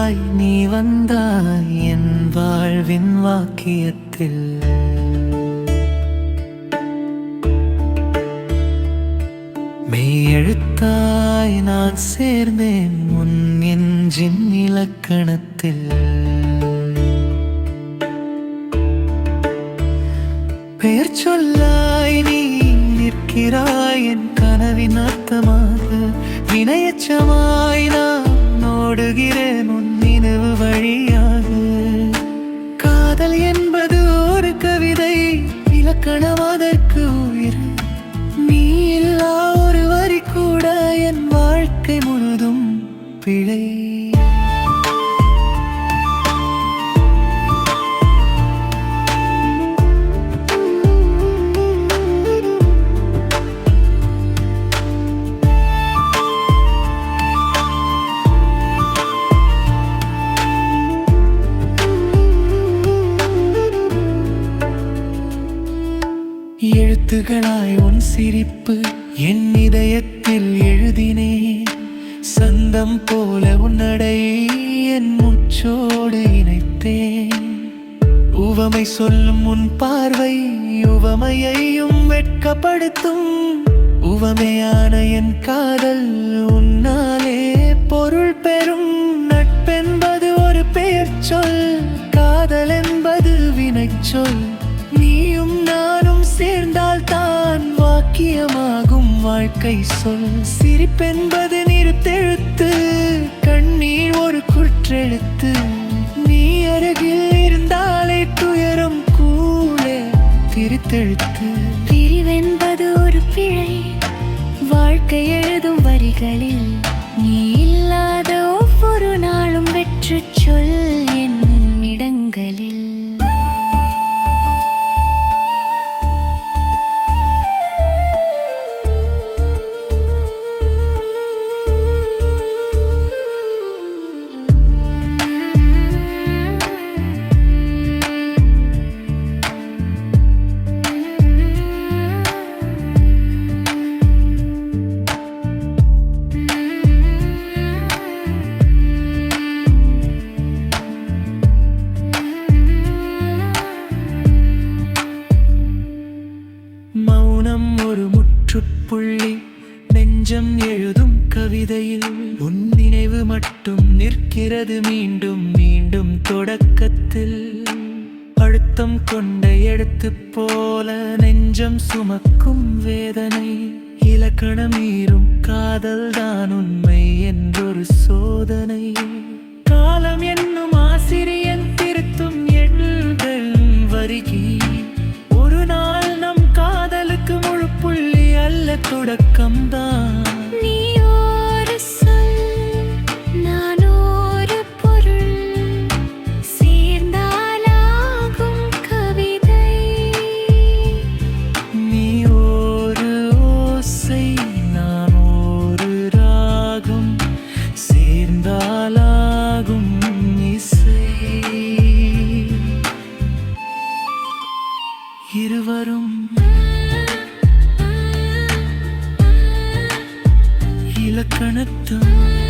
எழுத்தாய் நீ வந்தாய் என் வாழ்வின் வாக்கியத்தில். மெய் எழுத்தாய் நான் சேர்ந்தேன் உன் நெஞ்சின் இலக்கணத்தில். பெயர் சொல்லாய் நீ நிற்கிறாய் என் கனவின் அர்த்தமாக. வினையச்சமாய் நான் ஓடுகிறேன் உன் நினைவு வழியாக. காதல் என்பது ஒரு கவிதை, இலக்கணம் அதற்கு உயிர். நீ இல்லா ஒரு வரி கூட என் வாழ்க்கை முழுதும் பிழை. எழுத்துகளாய் உன் சிரிப்பு என் இதயத்தில் எழுதினே. சந்தம் போல உன்னடை என் முச்சோடு இணைத்தேன். உவமை சொல்லும் உன் பார்வை உவமையையும் வெட்கப்படுத்தும். உவமையான என் காதல் உன்னாலே பொருள் பெறும். நட்பென்பது ஒரு பெயர் சொல், காதல் என்பது வினை சொல். நீயும் நானும் சேர்ந்தால் தான் வாக்கியமாகும் வாழ்க்கை சொல். சிரிப்பென்பது நிறுத்தெழுத்து, கண்ணீர் ஒரு குற்றெழுத்து. நீ அருகில் இருந்தாலே துயரம் கூட திரித்தெழுத்து. பிரிவென்பது ஒரு பிழை, வாழ்க்கை எழுதும் வரிகளில். நீ இல்லாத ஒவ்வொரு நாளும் வெற்று சொல் என் இடங்களில். மௌனம் ஒரு முற்றுப்புள்ளி நெஞ்சம் எழுதும் கவிதையில். உன் நினைவு மட்டும் நிற்கிறது மீண்டும் மீண்டும் தொடக்கத்தில். அழுத்தம் கொண்ட எழுத்து போல நெஞ்சம் சுமக்கும் வேதனை. இலக்கணம் மீறும் காதல் தான் உண்மை என்றொரு சோதனை. காலம் என்னும் ஆசிரியன் திருத்தும் எண்கள் வருகி. ஒரு நாள் நம் காதலுக்கு முழு புள்ளி அல்ல தொடக்கம்தான். நீ ஒரு சொல், நான் ஒரு பொருள், சேர்ந்தாலாகும் கவிதை. நீ ஒரு ஓசை, நான் ஒரு ராகம், சேர்ந்தாலாகும் இசை. இருவரும் இலக்கணத்தால்